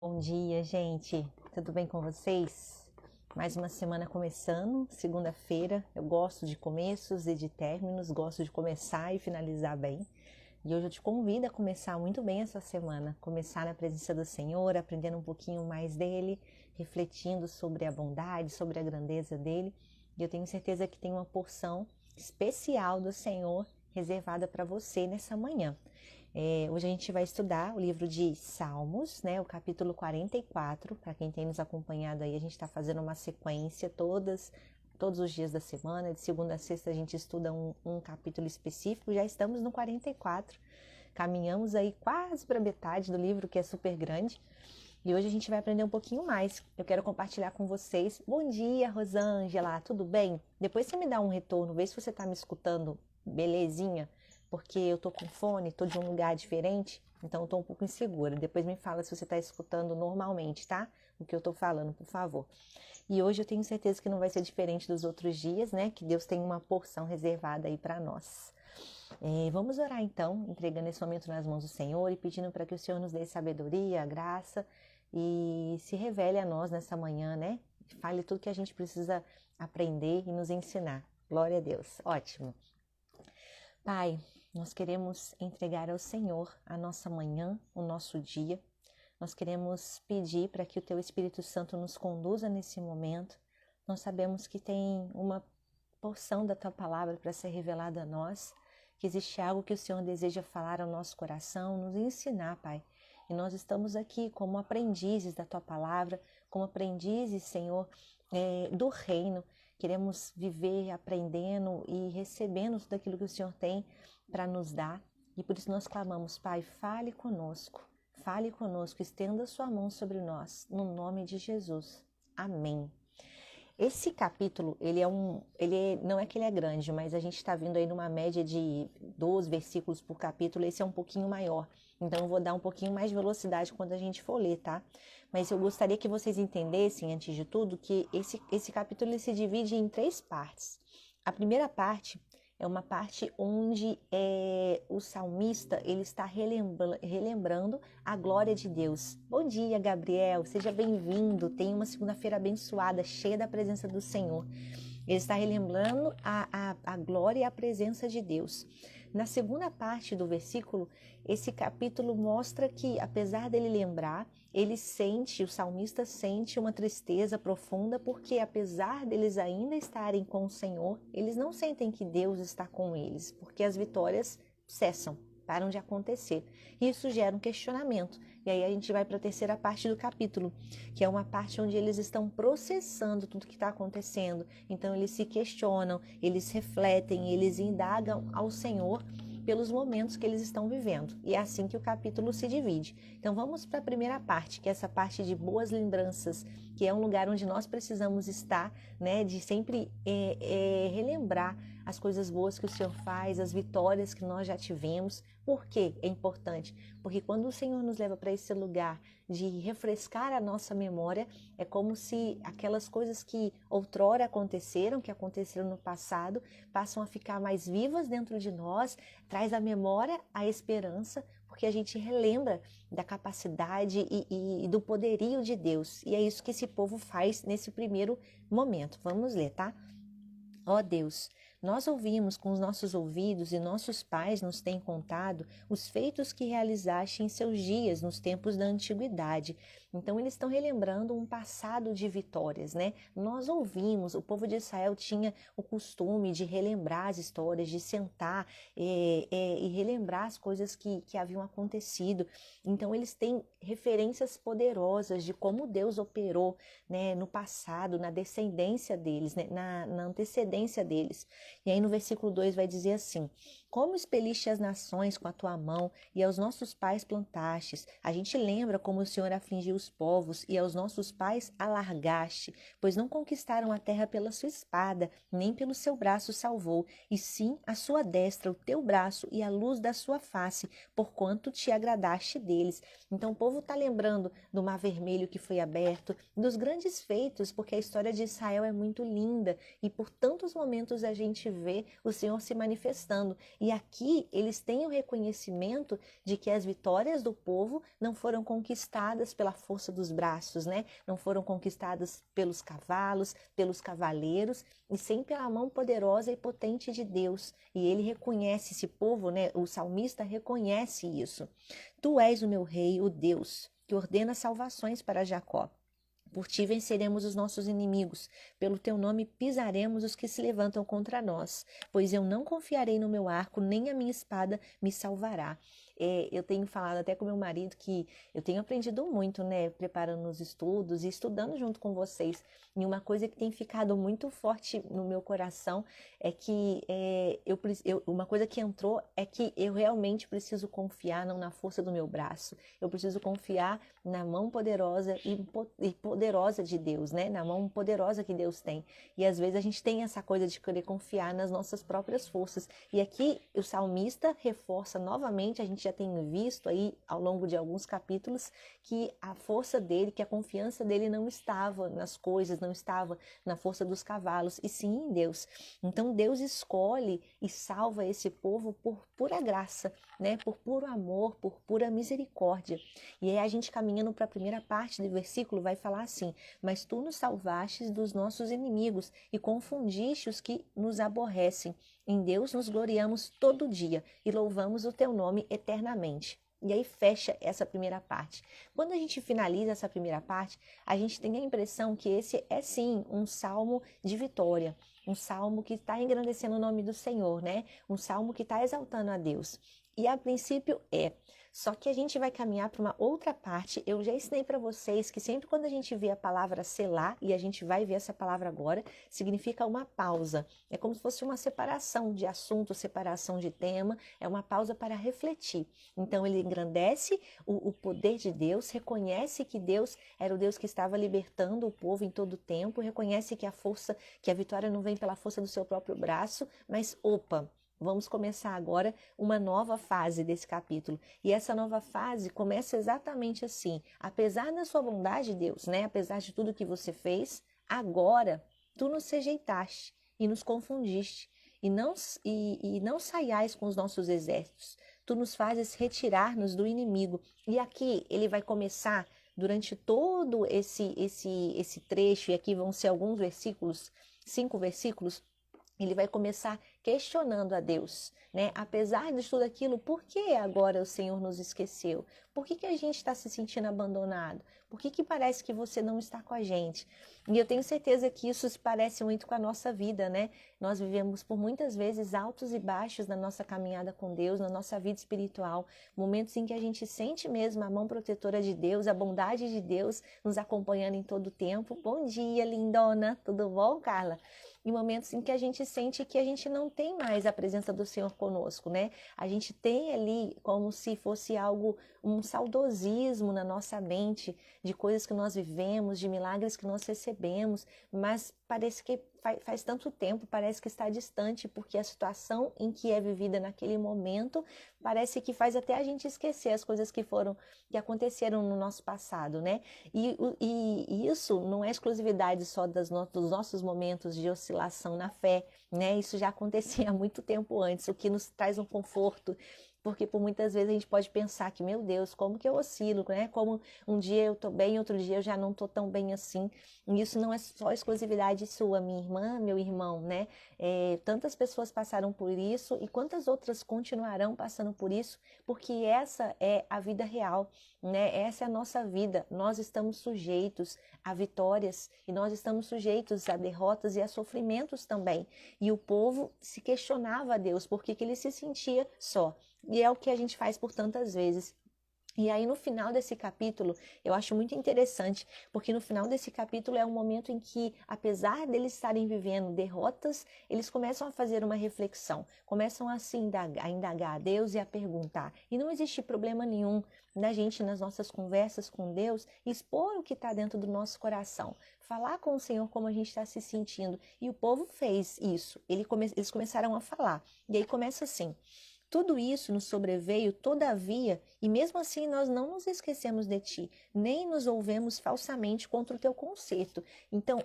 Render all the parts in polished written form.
Bom dia, gente. Tudo bem com vocês? Mais uma semana começando, segunda-feira. Eu gosto de começos e de términos, gosto de começar e finalizar bem. E hoje eu te convido a começar muito bem essa semana, começar na presença do Senhor, aprendendo um pouquinho mais dele, refletindo sobre a bondade, sobre a grandeza dele. E eu tenho certeza que tem uma porção especial do Senhor reservada para você nessa manhã. Hoje a gente vai estudar o livro de Salmos, né, o capítulo 44. Para quem tem nos acompanhado aí, a gente está fazendo uma sequência todos os dias da semana. De segunda a sexta a gente estuda um capítulo específico. Já estamos no 44. Caminhamos aí quase para metade do livro, que é super grande. E hoje a gente vai aprender um pouquinho mais. Eu quero compartilhar com vocês. Bom dia, Rosângela, tudo bem? Depois você me dá um retorno, vê se você está me escutando belezinha, porque eu tô com fone, tô de um lugar diferente, então eu tô um pouco insegura. Depois me fala se você está escutando normalmente, tá? O que eu tô falando, por favor. E hoje eu tenho certeza que não vai ser diferente dos outros dias, né? Que Deus tem uma porção reservada aí para nós. Vamos orar então, entregando esse momento nas mãos do Senhor e pedindo para que o Senhor nos dê sabedoria, graça e se revele a nós nessa manhã, né? Fale tudo que a gente precisa aprender e nos ensinar. Glória a Deus. Ótimo. Pai, nós queremos entregar ao Senhor a nossa manhã, o nosso dia. Nós queremos pedir para que o Teu Espírito Santo nos conduza nesse momento. Nós sabemos que tem uma porção da Tua palavra para ser revelada a nós, que existe algo que o Senhor deseja falar ao nosso coração, nos ensinar, Pai. E nós estamos aqui como aprendizes da Tua palavra, como aprendizes, Senhor, do reino. Queremos viver aprendendo e recebendo tudo aquilo que o Senhor tem para nos dar. E por isso nós clamamos, Pai, fale conosco, estenda a sua mão sobre nós, no nome de Jesus. Amém. Esse capítulo, não é que ele é grande, mas a gente está vindo aí numa média de 12 versículos por capítulo, esse é um pouquinho maior. Então eu vou dar um pouquinho mais de velocidade quando a gente for ler, tá? Mas eu gostaria que vocês entendessem, antes de tudo, que esse capítulo ele se divide em 3 partes. A primeira parte é uma parte onde o salmista ele está relembrando a glória de Deus. Bom dia, Gabriel, seja bem-vindo. Tenha uma segunda-feira abençoada, cheia da presença do Senhor. Ele está relembrando a glória e a presença de Deus. Na segunda parte do versículo, esse capítulo mostra que, apesar dele lembrar, o salmista sente uma tristeza profunda, porque apesar deles ainda estarem com o Senhor, eles não sentem que Deus está com eles, porque as vitórias cessam, param de acontecer. Isso gera um questionamento. E aí a gente vai para a terceira parte do capítulo, que é uma parte onde eles estão processando tudo que está acontecendo. Então eles se questionam, eles refletem, eles indagam ao Senhor pelos momentos que eles estão vivendo. E é assim que o capítulo se divide. Então vamos para a primeira parte, que é essa parte de boas lembranças, que é um lugar onde nós precisamos estar, né, de sempre relembrar as coisas boas que o Senhor faz, as vitórias que nós já tivemos. Por que é importante? Porque quando o Senhor nos leva para esse lugar de refrescar a nossa memória, é como se aquelas coisas que outrora aconteceram, que aconteceram no passado, passam a ficar mais vivas dentro de nós, traz à memória a esperança, porque a gente relembra da capacidade e do poderio de Deus. E é isso que esse povo faz nesse primeiro momento. Vamos ler, tá? Ó Deus, nós ouvimos com os nossos ouvidos e nossos pais nos têm contado os feitos que realizaste em seus dias, nos tempos da antiguidade. Então eles estão relembrando um passado de vitórias, né? Nós ouvimos, o povo de Israel tinha o costume de relembrar as histórias, de sentar e relembrar as coisas que haviam acontecido. Então eles têm referências poderosas de como Deus operou, né, no passado, na descendência deles, né, na antecedência deles. E aí no versículo 2 vai dizer assim: como expeliste as nações com a tua mão e aos nossos pais plantastes. A gente lembra como o Senhor afligiu os povos e aos nossos pais alargaste, pois não conquistaram a terra pela sua espada, nem pelo seu braço salvou, e sim a sua destra, o teu braço e a luz da sua face, porquanto te agradaste deles. Então o povo está lembrando do Mar Vermelho que foi aberto, dos grandes feitos, porque a história de Israel é muito linda e por tantos momentos a gente vê o Senhor se manifestando. E aqui eles têm o reconhecimento de que as vitórias do povo não foram conquistadas pela força dos braços, né? Não foram conquistadas pelos cavalos, pelos cavaleiros, e sim pela mão poderosa e potente de Deus. E ele reconhece esse povo, né? O salmista reconhece isso. Tu és o meu rei, o Deus, que ordena salvações para Jacó. Por ti venceremos os nossos inimigos, pelo teu nome pisaremos os que se levantam contra nós, pois eu não confiarei no meu arco, nem a minha espada me salvará. Eu tenho falado até com meu marido que eu tenho aprendido muito, né, preparando os estudos e estudando junto com vocês. E uma coisa que tem ficado muito forte no meu coração é que uma coisa que entrou é que eu realmente preciso confiar não na força do meu braço, eu preciso confiar na mão poderosa e poderosa de Deus, né? Na mão poderosa que Deus tem. E às vezes a gente tem essa coisa de querer confiar nas nossas próprias forças. E aqui o salmista reforça novamente, a gente já tem visto aí ao longo de alguns capítulos, que a força dele, que a confiança dele não estava nas coisas, não estava na força dos cavalos, e sim em Deus. Então Deus escolhe e salva esse povo por pura graça, né? Por puro amor, por pura misericórdia. E aí a gente caminhando para a primeira parte do versículo vai falar assim: mas tu nos salvastes dos nossos inimigos e confundiste os que nos aborrecem. Em Deus nos gloriamos todo dia e louvamos o teu nome eternamente. E aí fecha essa primeira parte. Quando a gente finaliza essa primeira parte, a gente tem a impressão que esse é sim um salmo de vitória, um salmo que está engrandecendo o nome do Senhor, né? Um salmo que está exaltando a Deus. E a princípio é. Só que a gente vai caminhar para uma outra parte. Eu já ensinei para vocês que sempre quando a gente vê a palavra selar, e a gente vai ver essa palavra agora, significa uma pausa. É como se fosse uma separação de assunto, separação de tema, é uma pausa para refletir. Então ele engrandece o poder de Deus, reconhece que Deus era o Deus que estava libertando o povo em todo o tempo, reconhece que que a vitória não vem pela força do seu próprio braço, mas opa, vamos começar agora uma nova fase desse capítulo. E essa nova fase começa exatamente assim. Apesar da sua bondade, Deus, né? Apesar de tudo que você fez, agora tu nos rejeitaste e nos confundiste. E não saiais com os nossos exércitos. Tu nos fazes retirar-nos do inimigo. E aqui ele vai começar durante todo esse trecho, e aqui vão ser alguns versículos, 5 versículos, ele vai começar questionando a Deus, né? Apesar de tudo aquilo, por que agora o Senhor nos esqueceu? Por que a gente está se sentindo abandonado? Por que parece que você não está com a gente? E eu tenho certeza que isso se parece muito com a nossa vida, né? Nós vivemos por muitas vezes altos e baixos na nossa caminhada com Deus, na nossa vida espiritual, momentos em que a gente sente mesmo a mão protetora de Deus, a bondade de Deus nos acompanhando em todo o tempo. Bom dia, lindona! Tudo bom, Carla? Em momentos em que a gente sente que a gente não tem mais a presença do Senhor conosco, né? A gente tem ali como se fosse algo, um saudosismo na nossa mente de coisas que nós vivemos, de milagres que nós recebemos, mas parece que faz tanto tempo, parece que está distante, porque a situação em que é vivida naquele momento parece que faz até a gente esquecer as coisas que aconteceram no nosso passado, né? E isso não é exclusividade só dos nossos momentos de oscilação na fé, né? Isso já acontecia há muito tempo antes, o que nos traz um conforto. Porque por muitas vezes a gente pode pensar que, meu Deus, como que eu oscilo, né? Como um dia eu tô bem, outro dia eu já não tô tão bem assim. E isso não é só exclusividade sua, minha irmã, meu irmão, né? Tantas pessoas passaram por isso e quantas outras continuarão passando por isso, porque essa é a vida real, né? Essa é a nossa vida. Nós estamos sujeitos a vitórias e nós estamos sujeitos a derrotas e a sofrimentos também. E o povo se questionava a Deus porque que ele se sentia só. E é o que a gente faz por tantas vezes. E aí no final desse capítulo, eu acho muito interessante, porque no final desse capítulo é um momento em que, apesar deles estarem vivendo derrotas, eles começam a fazer uma reflexão, começam a se indagar a Deus e a perguntar. E não existe problema nenhum da gente, nas nossas conversas com Deus, expor o que está dentro do nosso coração, falar com o Senhor como a gente está se sentindo. E o povo fez isso, eles começaram a falar. E aí começa assim: Tudo isso nos sobreveio, todavia, e mesmo assim nós não nos esquecemos de ti, nem nos ouvemos falsamente contra o teu conserto. Então,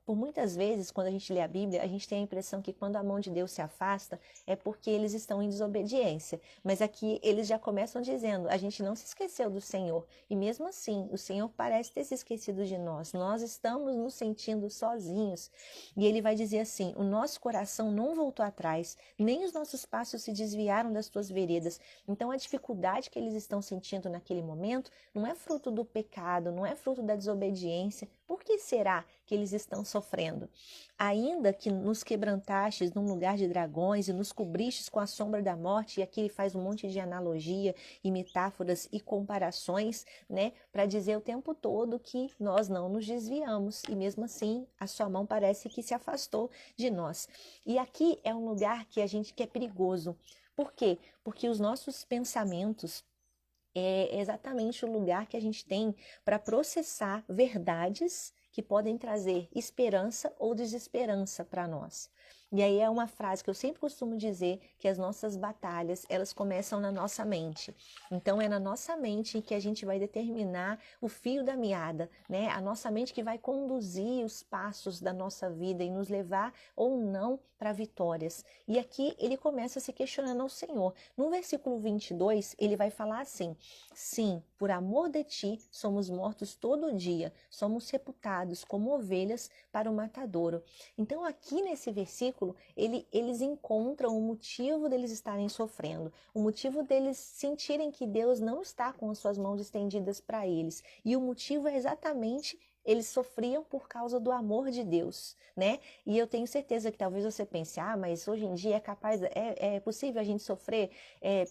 por muitas vezes, quando a gente lê a Bíblia, a gente tem a impressão que quando a mão de Deus se afasta, é porque eles estão em desobediência. Mas aqui eles já começam dizendo, a gente não se esqueceu do Senhor. E mesmo assim, o Senhor parece ter se esquecido de nós. Nós estamos nos sentindo sozinhos. E ele vai dizer assim, o nosso coração não voltou atrás, nem os nossos passos se desviaram das tuas veredas. Então, a dificuldade que eles estão sentindo naquele momento não é fruto do pecado, não é fruto da desobediência. Por que será que eles estão sofrendo? Ainda que nos quebrantastes num lugar de dragões e nos cobristes com a sombra da morte, e aqui ele faz um monte de analogia e metáforas e comparações, né, para dizer o tempo todo que nós não nos desviamos e mesmo assim a sua mão parece que se afastou de nós. E aqui é um lugar que é perigoso. Por quê? Porque os nossos pensamentos é exatamente o lugar que a gente tem para processar verdades que podem trazer esperança ou desesperança para nós. E aí é uma frase que eu sempre costumo dizer, que as nossas batalhas, elas começam na nossa mente. Então é na nossa mente que a gente vai determinar o fio da meada, né? A nossa mente que vai conduzir os passos da nossa vida e nos levar ou não para vitórias. E aqui ele começa se questionando ao Senhor. No versículo 22, ele vai falar assim: sim, por amor de ti somos mortos todo dia, somos sepultados como ovelhas para o matadouro. Então aqui nesse versículo, eles encontram o motivo deles estarem sofrendo, o motivo deles sentirem que Deus não está com as suas mãos estendidas para eles. E o motivo é exatamente eles sofriam por causa do amor de Deus, né? E eu tenho certeza que talvez você pense, mas hoje em dia é possível a gente sofrer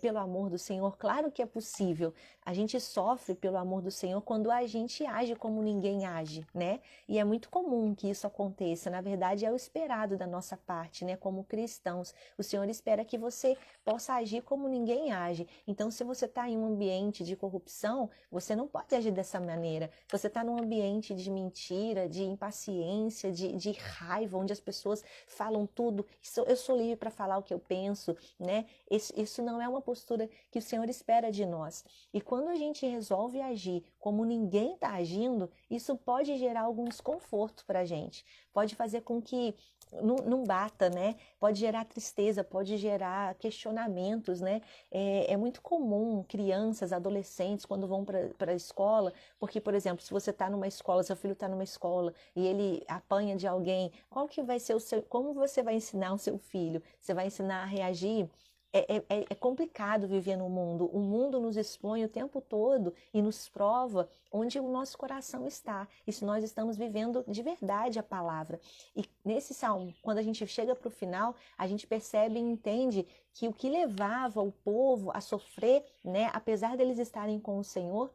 pelo amor do Senhor? Claro que é possível. A gente sofre pelo amor do Senhor quando a gente age como ninguém age, né? E é muito comum que isso aconteça. Na verdade, é o esperado da nossa parte, né? Como cristãos, o Senhor espera que você possa agir como ninguém age. Então, se você está em um ambiente de corrupção, você não pode agir dessa maneira. Se você está num ambiente de mentira, de impaciência, de raiva, onde as pessoas falam tudo, eu sou livre para falar o que eu penso, né? Isso não é uma postura que o Senhor espera de nós. E quando a gente resolve agir como ninguém está agindo, isso pode gerar algum desconforto para a gente. Pode fazer com que não bata, né? Pode gerar tristeza, pode gerar questionamentos, né? É muito comum crianças, adolescentes, quando vão para a escola, porque, por exemplo, se você está numa escola, seu filho está numa escola e ele apanha de alguém, qual que vai ser como você vai ensinar o seu filho? Você vai ensinar a reagir? É complicado viver no mundo. O mundo nos expõe o tempo todo e nos prova onde o nosso coração está. E se nós estamos vivendo de verdade a palavra. E nesse salmo, quando a gente chega para o final, a gente percebe e entende que o que levava o povo a sofrer, né, apesar deles estarem com o Senhor,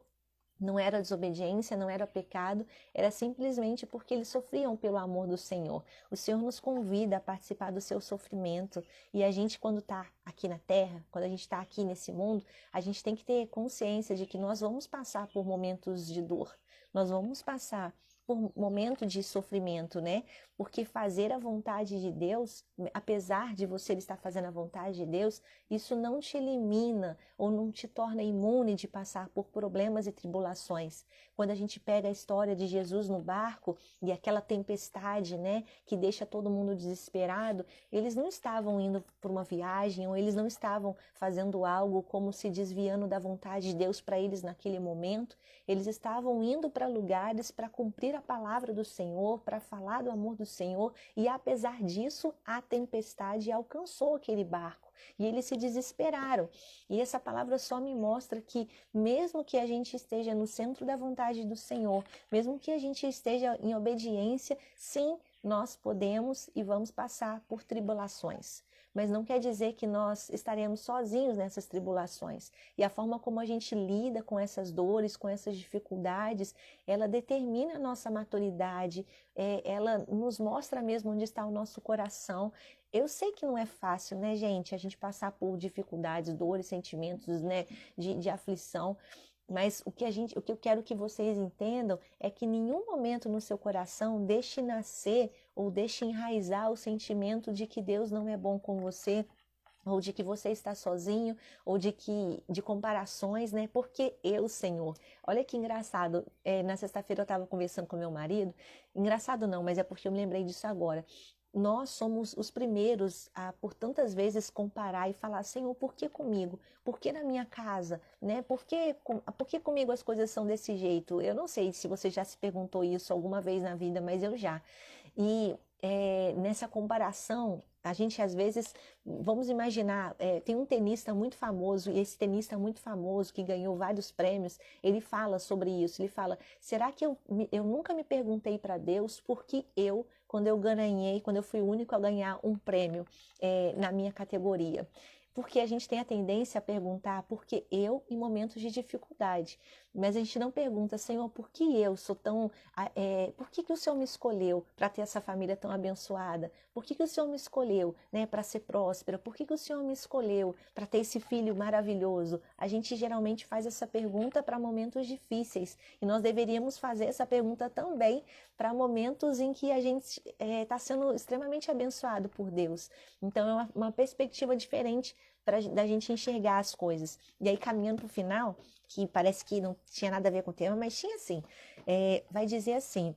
não era desobediência, não era pecado, era simplesmente porque eles sofriam pelo amor do Senhor. O Senhor nos convida a participar do seu sofrimento e a gente, quando está aqui na terra, quando a gente está aqui nesse mundo, a gente tem que ter consciência de que nós vamos passar por momentos de dor, nós vamos passar por momento de sofrimento, né? Porque fazer a vontade de Deus, apesar de você estar fazendo a vontade de Deus, isso não te elimina ou não te torna imune de passar por problemas e tribulações. Quando a gente pega a história de Jesus no barco e aquela tempestade, né, que deixa todo mundo desesperado, eles não estavam indo por uma viagem ou eles não estavam fazendo algo como se desviando da vontade de Deus para eles naquele momento. Eles estavam indo para lugares para cumprir a palavra do Senhor, para falar do amor do Senhor, e apesar disso, a tempestade alcançou aquele barco e eles se desesperaram. E essa palavra só me mostra que mesmo que a gente esteja no centro da vontade do Senhor, mesmo que a gente esteja em obediência, sim, nós podemos e vamos passar por tribulações. Mas não quer dizer que nós estaremos sozinhos nessas tribulações. E a forma como a gente lida com essas dores, com essas dificuldades, ela determina a nossa maturidade, ela nos mostra mesmo onde está o nosso coração. Eu sei que não é fácil, né, gente, a gente passar por dificuldades, dores, sentimentos, né, de aflição. Mas o que eu quero que vocês entendam é que em nenhum momento no seu coração deixe nascer ou deixe enraizar o sentimento de que Deus não é bom com você, ou de que você está sozinho, ou de comparações, né? Porque eu, Senhor. Olha que engraçado. Na sexta-feira eu estava conversando com meu marido. Engraçado não, mas é porque eu me lembrei disso agora. Nós somos os primeiros a, por tantas vezes, comparar e falar, Senhor, por que comigo? Por que na minha casa? Né? Por que comigo as coisas são desse jeito? Eu não sei se você já se perguntou isso alguma vez na vida, mas eu já. E nessa comparação, a gente às vezes, vamos imaginar, tem um tenista muito famoso, e esse tenista muito famoso que ganhou vários prêmios, ele fala sobre isso, ele fala, será que eu nunca me perguntei para Deus por que quando eu ganhei, quando eu fui o único a ganhar um prêmio na minha categoria? Porque a gente tem a tendência a perguntar por que eu em momentos de dificuldade. Mas a gente não pergunta, Senhor, por que eu sou tão. Por que o Senhor me escolheu para ter essa família tão abençoada? Por que o Senhor me escolheu, né, para ser próspera? Por que o Senhor me escolheu para ter esse filho maravilhoso? A gente geralmente faz essa pergunta para momentos difíceis. E nós deveríamos fazer essa pergunta também para momentos em que a gente está sendo extremamente abençoado por Deus. Então, é uma perspectiva diferente da gente enxergar as coisas. E aí, caminhando para o final, que parece que não tinha nada a ver com o tema, mas tinha sim, vai dizer assim,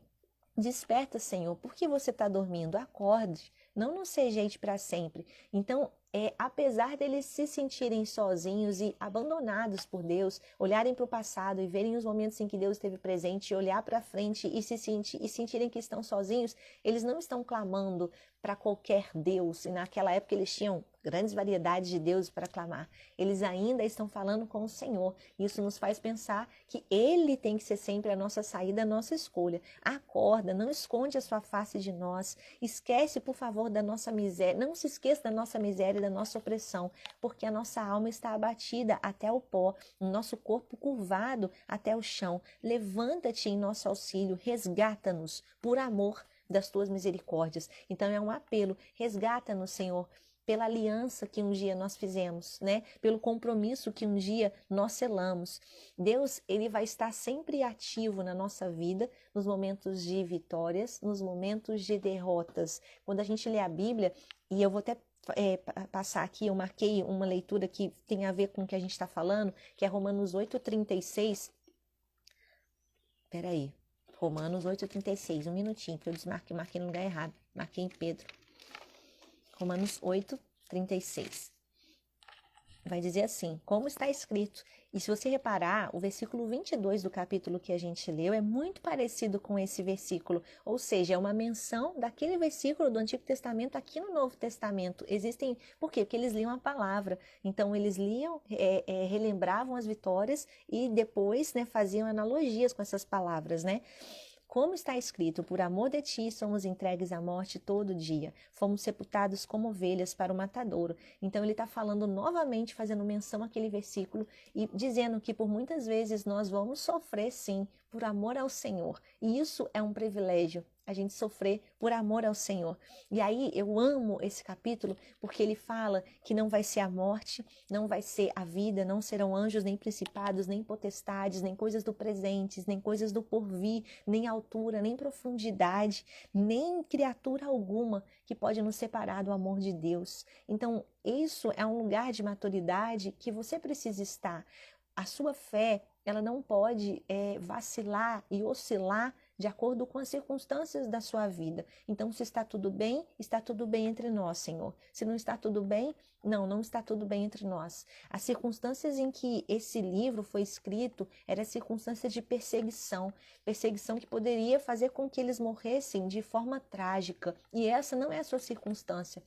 desperta, Senhor, por que você está dormindo? Acorde, não nos rejeite para sempre. Então, apesar deles se sentirem sozinhos e abandonados por Deus, olharem para o passado e verem os momentos em que Deus esteve presente, olhar para frente e sentirem que estão sozinhos, eles não estão clamando para qualquer Deus. E naquela época eles tinham grandes variedades de deuses para clamar. Eles ainda estão falando com o Senhor. Isso nos faz pensar que Ele tem que ser sempre a nossa saída, a nossa escolha. Acorda, não esconde a sua face de nós. Esquece, por favor, da nossa miséria. Não se esqueça da nossa miséria e da nossa opressão, porque a nossa alma está abatida até o pó, o nosso corpo curvado até o chão. Levanta-te em nosso auxílio, resgata-nos por amor das tuas misericórdias. Então é um apelo, resgata-nos, Senhor, pela aliança que um dia nós fizemos, né? Pelo compromisso que um dia nós selamos. Deus, ele vai estar sempre ativo na nossa vida, nos momentos de vitórias, nos momentos de derrotas. Quando a gente lê a Bíblia, e eu vou até passar aqui, eu marquei uma leitura que tem a ver com o que a gente está falando, que é Romanos 8,36. Peraí. Romanos 8,36, um minutinho, que eu marquei no lugar errado. Marquei em Pedro. Romanos 8,36. Vai dizer assim, como está escrito. E se você reparar, o versículo 22 do capítulo que a gente leu é muito parecido com esse versículo. Ou seja, é uma menção daquele versículo do Antigo Testamento aqui no Novo Testamento. Existem... Por quê? Porque eles liam a palavra. Então, eles liam, relembravam as vitórias e depois, né, faziam analogias com essas palavras, né? Como está escrito, por amor de ti somos entregues à morte todo dia, fomos sepultados como ovelhas para o matadouro. Então ele está falando novamente, fazendo menção àquele versículo e dizendo que por muitas vezes nós vamos sofrer sim, por amor ao Senhor. E isso é um privilégio, a gente sofrer por amor ao Senhor. E aí eu amo esse capítulo porque ele fala que não vai ser a morte, não vai ser a vida, não serão anjos, nem principados, nem potestades, nem coisas do presente, nem coisas do porvir, nem altura, nem profundidade, nem criatura alguma que pode nos separar do amor de Deus. Então, isso é um lugar de maturidade que você precisa estar. A sua fé, ela não pode vacilar e oscilar de acordo com as circunstâncias da sua vida. Então, se está tudo bem entre nós, Senhor. Se não está tudo bem, não está tudo bem entre nós. As circunstâncias em que esse livro foi escrito eram circunstâncias de perseguição que poderia fazer com que eles morressem de forma trágica. E essa não é a sua circunstância.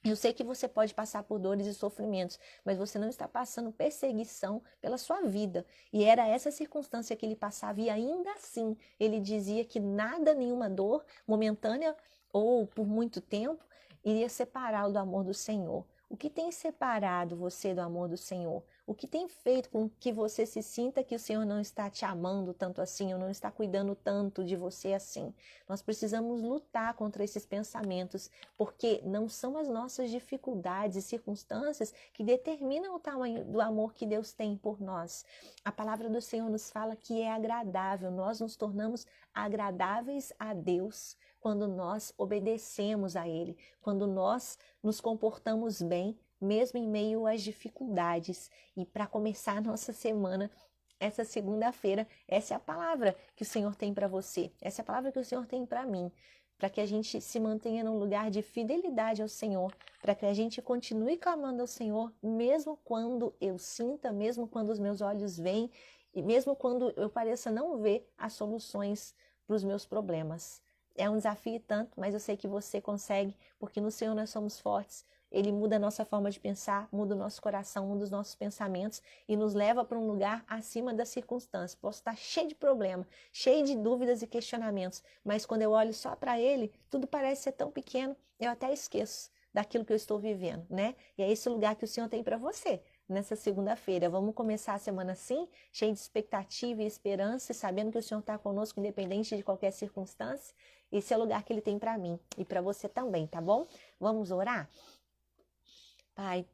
Eu sei que você pode passar por dores e sofrimentos, mas você não está passando perseguição pela sua vida. E era essa circunstância que ele passava, e ainda assim ele dizia que nada, nenhuma dor momentânea ou por muito tempo, iria separá-lo do amor do Senhor. O que tem separado você do amor do Senhor? O que tem feito com que você se sinta que o Senhor não está te amando tanto assim, ou não está cuidando tanto de você assim? Nós precisamos lutar contra esses pensamentos, porque não são as nossas dificuldades e circunstâncias que determinam o tamanho do amor que Deus tem por nós. A palavra do Senhor nos fala que é agradável, nós nos tornamos agradáveis a Deus quando nós obedecemos a Ele, quando nós nos comportamos bem mesmo em meio às dificuldades. E para começar a nossa semana, essa segunda-feira, essa é a palavra que o Senhor tem para você, essa é a palavra que o Senhor tem para mim, para que a gente se mantenha num lugar de fidelidade ao Senhor, para que a gente continue clamando ao Senhor, mesmo quando eu sinta, mesmo quando os meus olhos veem, e mesmo quando eu pareça não ver as soluções para os meus problemas. É um desafio tanto, mas eu sei que você consegue, porque no Senhor nós somos fortes. Ele muda a nossa forma de pensar, muda o nosso coração, muda os nossos pensamentos e nos leva para um lugar acima das circunstâncias. Posso estar cheio de problemas, cheio de dúvidas e questionamentos, mas quando eu olho só para Ele, tudo parece ser tão pequeno, eu até esqueço daquilo que eu estou vivendo, né? E é esse lugar que o Senhor tem para você nessa segunda-feira. Vamos começar a semana assim, cheio de expectativa e esperança, sabendo que o Senhor está conosco, independente de qualquer circunstância. Esse é o lugar que Ele tem para mim e para você também, tá bom? Vamos orar? Pai,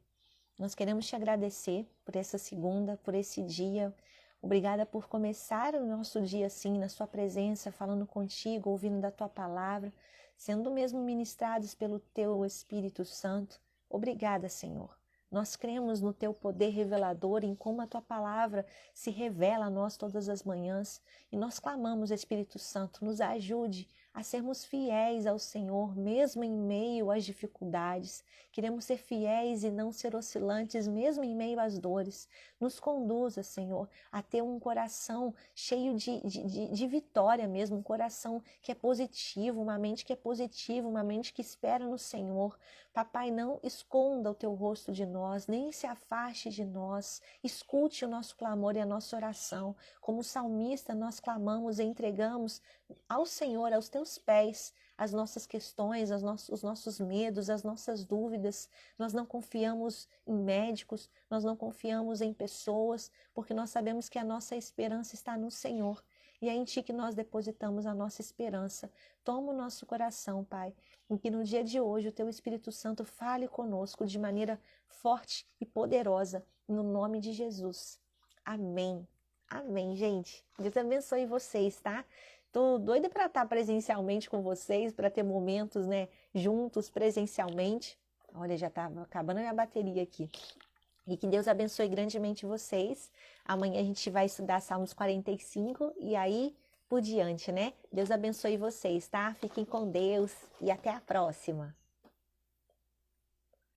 nós queremos te agradecer por essa segunda, por esse dia. Obrigada por começar o nosso dia assim, na sua presença, falando contigo, ouvindo da tua palavra, sendo mesmo ministrados pelo teu Espírito Santo. Obrigada, Senhor. Nós cremos no teu poder revelador, em como a tua palavra se revela a nós todas as manhãs. E nós clamamos, Espírito Santo, nos ajude a sermos fiéis ao Senhor, mesmo em meio às dificuldades. Queremos ser fiéis e não ser oscilantes, mesmo em meio às dores. Nos conduza, Senhor, a ter um coração cheio de vitória mesmo, um coração que é positivo, uma mente que é positiva, uma mente que espera no Senhor. Papai, não esconda o teu rosto de nós, nem se afaste de nós. Escute o nosso clamor e a nossa oração. Como salmista, nós clamamos e entregamos ao Senhor, aos teus pés, as nossas questões, os nossos medos, as nossas dúvidas. Nós não confiamos em médicos, nós não confiamos em pessoas, porque nós sabemos que a nossa esperança está no Senhor. E é em Ti que nós depositamos a nossa esperança. Toma o nosso coração, Pai, e que no dia de hoje o Teu Espírito Santo fale conosco de maneira forte e poderosa, no nome de Jesus. Amém. Amém, gente. Deus abençoe vocês, tá? Tô doida para estar presencialmente com vocês, para ter momentos, né, juntos presencialmente. Olha, já tá acabando a minha bateria aqui. E que Deus abençoe grandemente vocês. Amanhã a gente vai estudar Salmos 45 e aí por diante, né? Deus abençoe vocês, tá? Fiquem com Deus e até a próxima.